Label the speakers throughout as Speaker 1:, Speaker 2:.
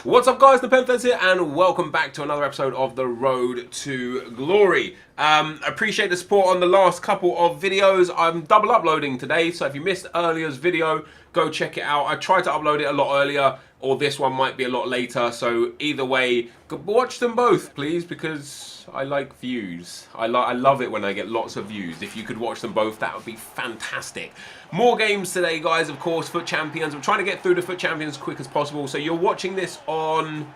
Speaker 1: What's up guys, NepentheZ here and welcome back to another episode of The Road to Glory. Appreciate the support on the last couple of videos. I'm double uploading today, so if you missed earlier's video, go check it out. I tried to upload it a lot earlier, or this one might be a lot later, so either way, watch them both please, because I like views. I love it when I get lots of views. If you could watch them both, that would be fantastic. More games today guys, of course, Foot Champions. I'm trying to get through the Foot Champions as quick as possible, so you're watching this on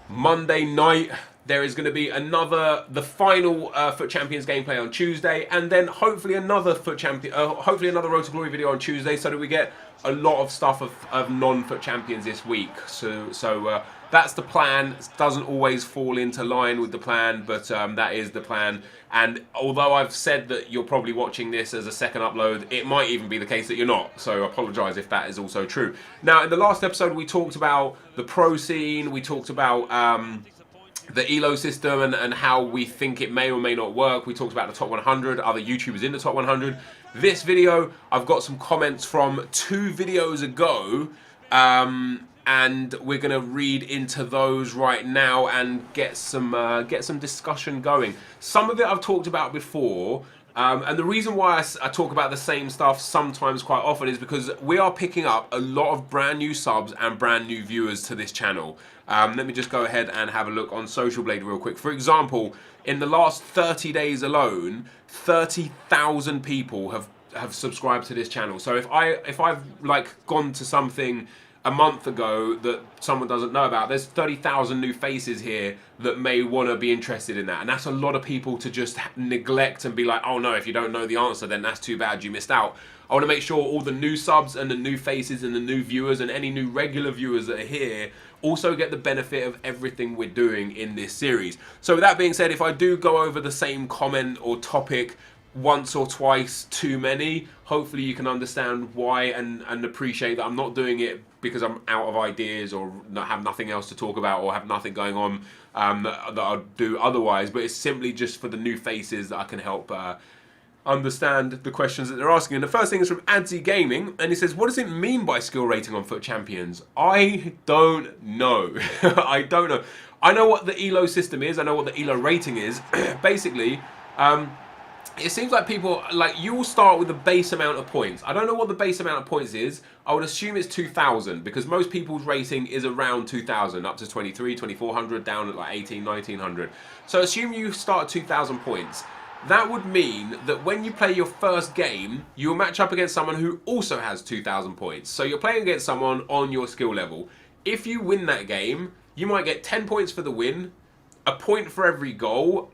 Speaker 1: Monday night. There is going to be the final Foot Champions gameplay on Tuesday, and then hopefully another hopefully another Road to Glory video on Tuesday, so that we get a lot of stuff of non-Foot Champions this week. So that's the plan. It doesn't always fall into line with the plan, but that is the plan. And although I've said that you're probably watching this as a second upload, it might even be the case that you're not. So I apologise if that is also true. Now, in the last episode, we talked about the pro scene. We talked about the ELO system and how we think it may or may not work. We talked about the top 100, other YouTubers in the top 100. This video, I've got some comments from 2 videos ago, and we're going to read into those right now and get some discussion going. Some of it I've talked about before, and the reason why I talk about the same stuff sometimes quite often is because we are picking up a lot of brand new subs and brand new viewers to this channel. Let me just go ahead and have a look on Social Blade real quick. For example, in the last 30 days alone, 30,000 people have subscribed to this channel. So if I've like gone to something a month ago that someone doesn't know about, there's 30,000 new faces here that may want to be interested in that, and that's a lot of people to just neglect and be like, oh no, if you don't know the answer, then that's too bad, you missed out. I want to make sure all the new subs and the new faces and the new viewers and any new regular viewers that are here also get the benefit of everything we're doing in this series. So with that being said, if I do go over the same comment or topic once or twice too many, hopefully you can understand why and appreciate that I'm not doing it because I'm out of ideas or have nothing else to talk about or have nothing going on that I'll do otherwise, but it's simply just for the new faces that I can help understand the questions that they're asking. And the first thing is from NepentheZ Gaming, and he says, what does it mean by skill rating on Foot Champions? I don't know. I don't know. I know what the ELO system is. I know what the ELO rating is. Basically, it seems like people, like, you will start with the base amount of points. I don't know what the base amount of points is. I would assume it's 2,000 because most people's rating is around 2,000, up to 23, 2,400, down at like 18, 1,900. So assume you start at 2,000 points. That would mean that when you play your first game, you'll match up against someone who also has 2,000 points. So you're playing against someone on your skill level. If you win that game, you might get 10 points for the win, a point for every goal,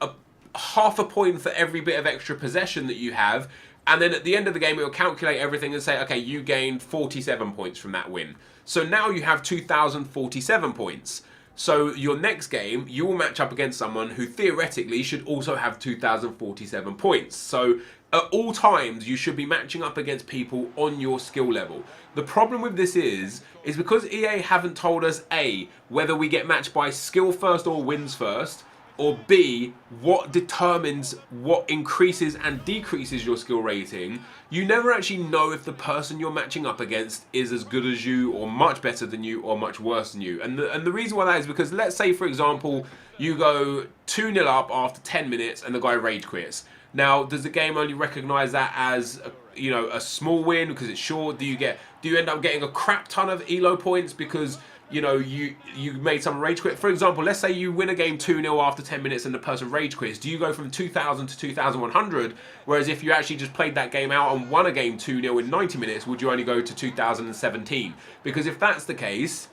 Speaker 1: half a point for every bit of extra possession that you have, and then at the end of the game it will calculate everything and say, okay, you gained 47 points from that win. So now you have 2,047 points. So your next game, you will match up against someone who theoretically should also have 2,047 points. So at all times, you should be matching up against people on your skill level. The problem with this is because EA haven't told us A, whether we get matched by skill first or wins first, or B, what determines what increases and decreases your skill rating, you never actually know if the person you're matching up against is as good as you, or much better than you, or much worse than you. And the reason why that is because, let's say for example, you go 2-0 up after 10 minutes and the guy rage quits. Now, does the game only recognise that as a small win because it's short? Do you end up getting a crap ton of ELO points because you made someone rage quit? For example, let's say you win a game 2-0 after 10 minutes and the person rage quits. Do you go from 2,000 to 2,100? Whereas if you actually just played that game out and won a game 2-0 in 90 minutes, would you only go to 2,017? Because if that's the case,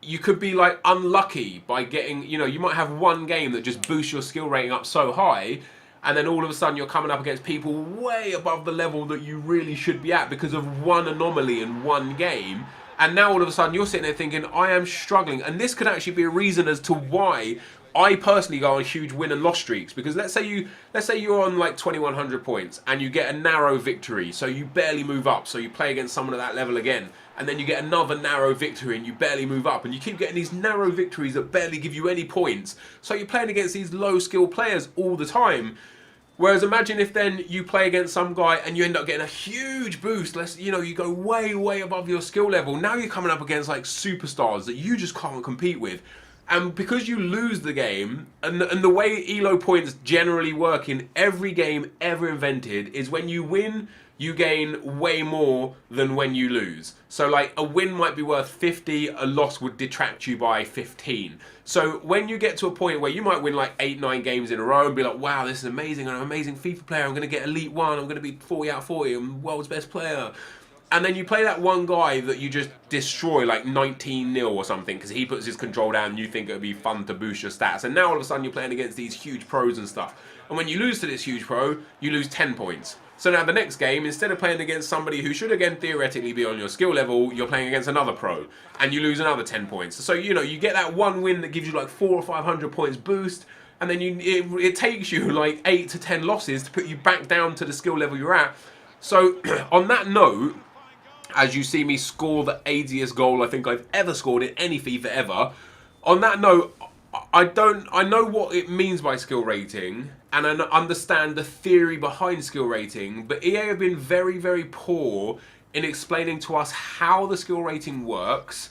Speaker 1: you could be like unlucky by getting, you might have one game that just boosts your skill rating up so high, and then all of a sudden you're coming up against people way above the level that you really should be at because of one anomaly in one game. And now all of a sudden you're sitting there thinking, I am struggling. And this could actually be a reason as to why I personally go on huge win and loss streaks. Because let's say you're on like 2,100 points and you get a narrow victory, so you barely move up. So you play against someone at that level again, and then you get another narrow victory and you barely move up, and you keep getting these narrow victories that barely give you any points. So you're playing against these low skill players all the time. Whereas imagine if then you play against some guy and you end up getting a huge boost. You go way above your skill level. Now you're coming up against like superstars that you just can't compete with. And because you lose the game, and the way ELO points generally work in every game ever invented is when you win, you gain way more than when you lose. So like a win might be worth 50, a loss would detract you by 15. So when you get to a point where you might win like 8, 9 games in a row and be like, wow, this is amazing, I'm an amazing FIFA player, I'm going to get Elite 1, I'm going to be 40 out of 40, I'm world's best player. And then you play that one guy that you just destroy like 19-0 or something because he puts his control down and you think it would be fun to boost your stats. And now all of a sudden you're playing against these huge pros and stuff. And when you lose to this huge pro, you lose 10 points. So now the next game, instead of playing against somebody who should again theoretically be on your skill level, you're playing against another pro and you lose another 10 points. So you get that one win that gives you like 400 or 500 points boost, and then it takes you like 8 to 10 losses to put you back down to the skill level you're at. So on that note, as you see me score the 80th goal I think I've ever scored in any FIFA ever, on that note, I know what it means by skill rating, and I understand the theory behind skill rating, but EA have been very poor in explaining to us how the skill rating works,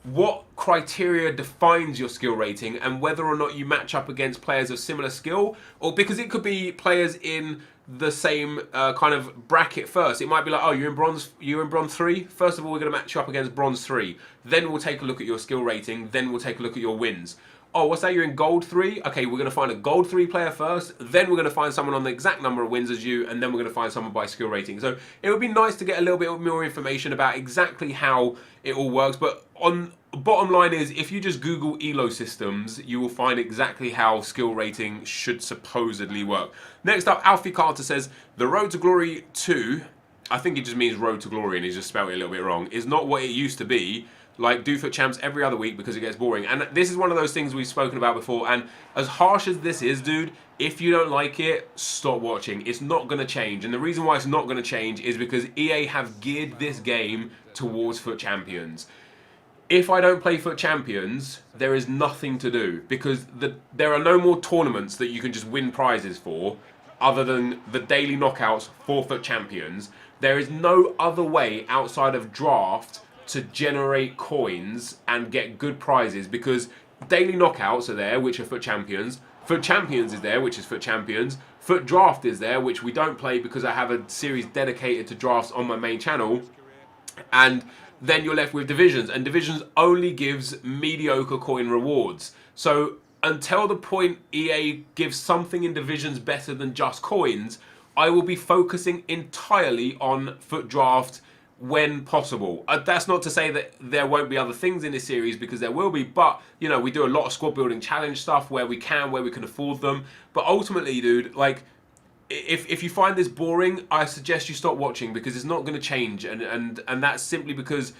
Speaker 1: what criteria defines your skill rating, and whether or not you match up against players of similar skill, or because it could be players in the same kind of bracket first. It might be like, oh, you're in bronze 3. First of all, we're going to match you up against bronze 3. Then we'll take a look at your skill rating. Then we'll take a look at your wins. Oh, what's that? You're in gold 3? Okay, we're going to find a gold 3 player first. Then we're going to find someone on the exact number of wins as you. And then we're going to find someone by skill rating. So it would be nice to get a little bit more information about exactly how it all works. But on bottom line is, if you just Google ELO systems, you will find exactly how skill rating should supposedly work. Next up, Alfie Carter says, the Road to Glory 2, I think it just means Road to Glory and he's just spelled it a little bit wrong, is not what it used to be. Like, do FUT Champs every other week because it gets boring. And this is one of those things we've spoken about before. And as harsh as this is, dude, if you don't like it, stop watching. It's not going to change. And the reason why it's not going to change is because EA have geared this game towards FUT Champions. If I don't play FUT Champions, there is nothing to do because there are no more tournaments that you can just win prizes for other than the daily knockouts for FUT Champions. There is no other way outside of draft to generate coins and get good prizes because daily knockouts are there, which are FUT Champions. FUT Champions is there, which is FUT Champions. FUT Draft is there, which we don't play because I have a series dedicated to drafts on my main channel. And then you're left with Divisions, and Divisions only gives mediocre coin rewards. So until the point EA gives something in Divisions better than just coins, I will be focusing entirely on FUT Draft when possible. That's not to say that there won't be other things in this series, because there will be, but we do a lot of squad building challenge stuff where we can afford them. But ultimately, dude, like, if you find this boring, I suggest you stop watching because it's not going to change, and that's simply because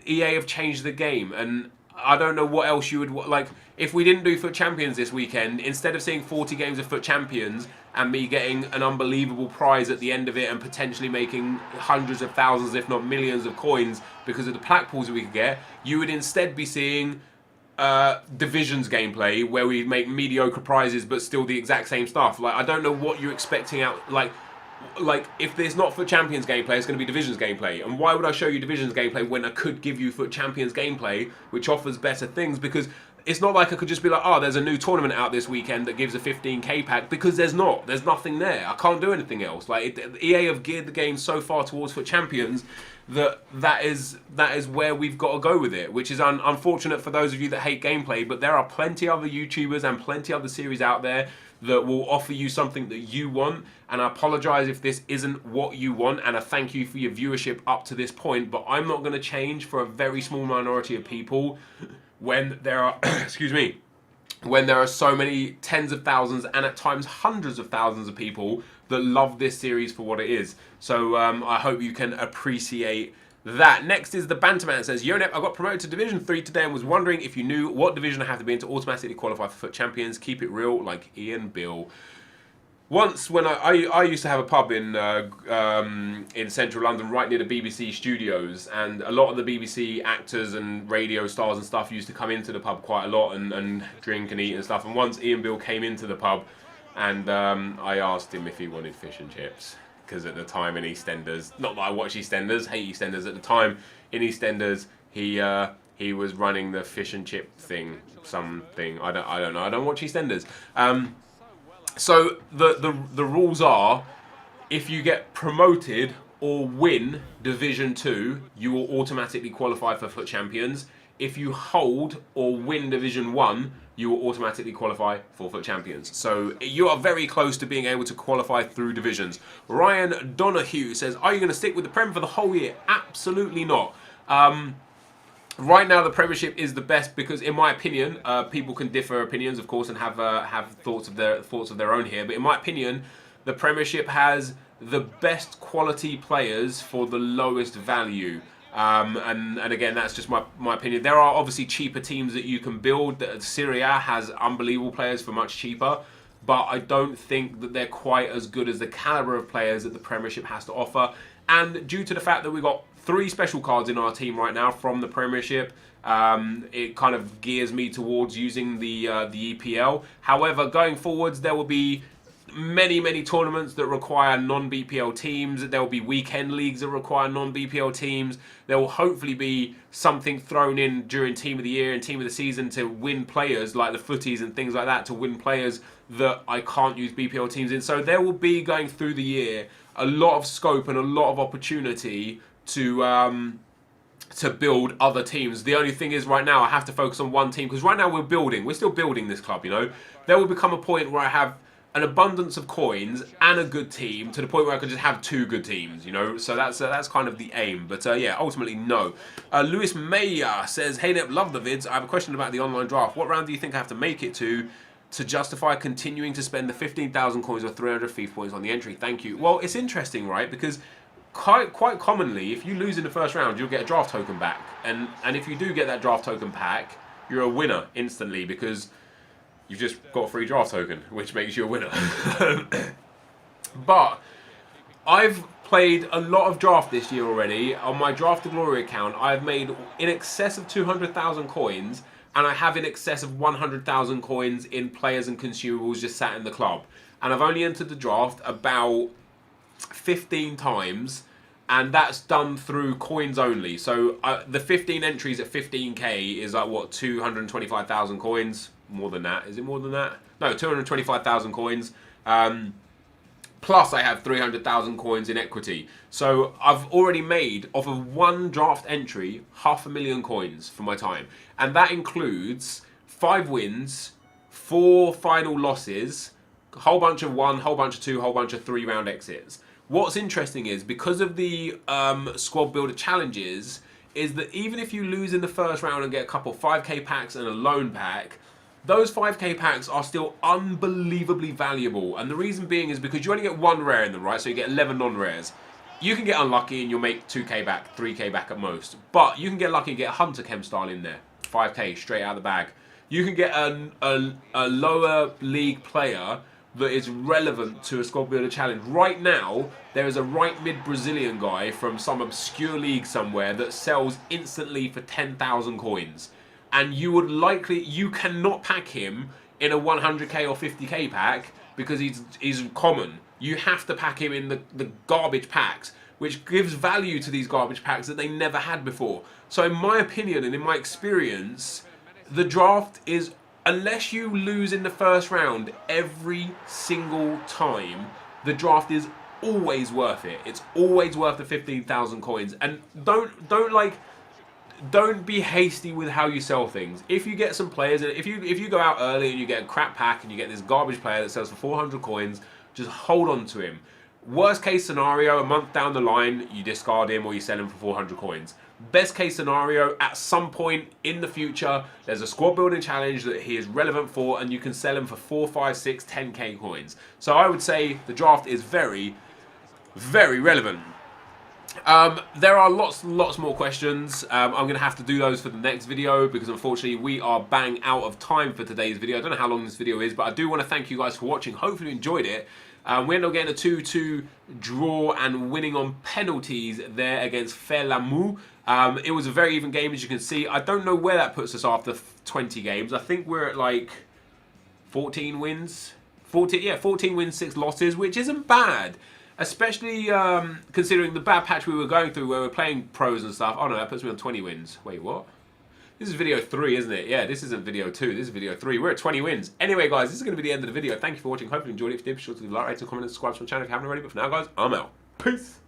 Speaker 1: EA have changed the game, and I don't know what else you would like. If we didn't do FUT Champions this weekend, instead of seeing 40 games of FUT Champions and me getting an unbelievable prize at the end of it and potentially making hundreds of thousands, if not millions of coins because of the plaque pools that we could get, you would instead be seeing Divisions gameplay where we make mediocre prizes but still the exact same stuff. Like, I don't know what you're expecting out. Like if there's not FUT Champions gameplay, it's going to be Divisions gameplay. And why would I show you Divisions gameplay when I could give you FUT Champions gameplay, which offers better things? Because it's not like I could just be like, oh, there's a new tournament out this weekend that gives a 15k pack, because there's not. There's nothing there. I can't do anything else. Like, EA have geared the game so far towards FUT Champions that is where we've got to go with it, which is unfortunate for those of you that hate gameplay, but there are plenty other YouTubers and plenty other series out there that will offer you something that you want. And I apologize if this isn't what you want, and I thank you for your viewership up to this point, but I'm not going to change for a very small minority of people when there are excuse me, when there are so many tens of thousands and at times hundreds of thousands of people that love this series for what it is. So I hope you can appreciate that. Next is the Banterman. It says, Yo Nep, I got promoted to Division 3 today and was wondering if you knew what division I have to be in to automatically qualify for FUT Champions. Keep it real, like Ian Bill. Once, when I used to have a pub in central London, right near the BBC studios, and a lot of the BBC actors and radio stars and stuff used to come into the pub quite a lot and drink and eat and stuff. And once Ian Bill came into the pub, and I asked him if he wanted fish and chips, because at the time in EastEnders, not that I watch EastEnders, hate EastEnders, at the time in EastEnders he was running the fish and chip thing, something, I don't know, I don't watch EastEnders. So the rules are, if you get promoted or win Division 2, you will automatically qualify for FUT Champions. If you hold or win Division 1, you will automatically qualify for FUT Champions. So you are very close to being able to qualify through divisions. Ryan Donahue says, are you going to stick with the Prem for the whole year? Absolutely not. Right now, the Premiership is the best because, in my opinion, people can differ opinions, of course, and have thoughts of their own here. But in my opinion, the Premiership has the best quality players for the lowest value. And again, that's just my opinion. There are obviously cheaper teams that you can build. Syria has unbelievable players for much cheaper, but I don't think that they're quite as good as the caliber of players that the Premiership has to offer. And due to the fact that we've got 3 special cards in our team right now from the Premiership, it kind of gears me towards using the EPL. However, going forwards, there will be many tournaments that require non-BPL teams. There will be weekend leagues that require non-BPL teams. There will hopefully be something thrown in during Team of the Year and Team of the Season to win players like the footies and things like that, to win players that I can't use BPL teams in. So there will be, going through the year, a lot of scope and a lot of opportunity to build other teams. The only thing is, right now I have to focus on one team, because right now we're still building this club, you know. There will become a point where I have an abundance of coins and a good team, to the point where I could just have 2 good teams, you know. So that's kind of the aim. But yeah, ultimately no. Lewis Mayer says, hey Nep, love the vids. I have a question about the online draft. What round do you think I have to make it to justify continuing to spend the 15,000 coins or 300 FIFA points on the entry? Thank you. Well, it's interesting, right? Because quite commonly, if you lose in the first round, you'll get a draft token back. And if you do get that draft token back, you're a winner instantly, because you've just got a free draft token, which makes you a winner. But I've played a lot of draft this year already. On my Draft to Glory account, I've made in excess of 200,000 coins, and I have in excess of 100,000 coins in players and consumables just sat in the club. And I've only entered the draft about 15 times, and that's done through coins only. So the 15 entries at 15k is like, what, 225,000 coins? More than that. Is it more than that? No, 225,000 coins. Plus I have 300,000 coins in equity. So I've already made, off of one draft entry, 500,000 coins for my time. And that includes 5 wins, 4 final losses, a whole bunch of 1, whole bunch of 2, whole bunch of 3 round exits. What's interesting is, because of the squad builder challenges, is that even if you lose in the first round and get a couple 5k packs and a loan pack, those 5k packs are still unbelievably valuable. And the reason being is because you only get 1 rare in them, right? So you get 11 non-rares. You can get unlucky and you'll make 2k back, 3k back at most. But you can get lucky and get a Hunter Chem style in there. 5k straight out of the bag. You can get a lower league player that is relevant to a squad builder challenge. Right now, there is a right mid Brazilian guy from some obscure league somewhere that sells instantly for 10,000 coins. And you cannot pack him in a 100k or 50k pack, because he's common. You have to pack him in the garbage packs, which gives value to these garbage packs that they never had before. So in my opinion and in my experience, the draft is, unless you lose in the first round every single time, the draft is always worth it. It's always worth the 15,000 coins. And don't be hasty with how you sell things. If you get some players, if you go out early and you get a crap pack and you get this garbage player that sells for 400 coins, just hold on to him. Worst case scenario, a month down the line, you discard him or you sell him for 400 coins. Best case scenario, at some point in the future, there's a squad building challenge that he is relevant for, and you can sell him for 4, 5, 6, 10k coins. So I would say the draft is very, very relevant. There are lots more questions. I'm going to have to do those for the next video, because unfortunately we are bang out of time for today's video. I don't know how long this video is, but I do want to thank you guys for watching. Hopefully you enjoyed it. We ended up getting a 2-2 draw and winning on penalties there against Felamu. It was a very even game, as you can see. I don't know where that puts us after 20 games. I think we're at like 14 wins. 14 wins, 6 losses, which isn't bad. Especially considering the bad patch we were going through where we're playing pros and stuff. Oh no, that puts me on 20 wins. Wait, what? This is video 3, isn't it? Yeah, this isn't video 2, this is video 3. We're at 20 wins. Anyway, guys, this is going to be the end of the video. Thank you for watching. Hopefully you enjoyed it. If you did, be sure to leave a like, rate, and comment, and subscribe to the channel if you haven't already. But for now, guys, I'm out. Peace.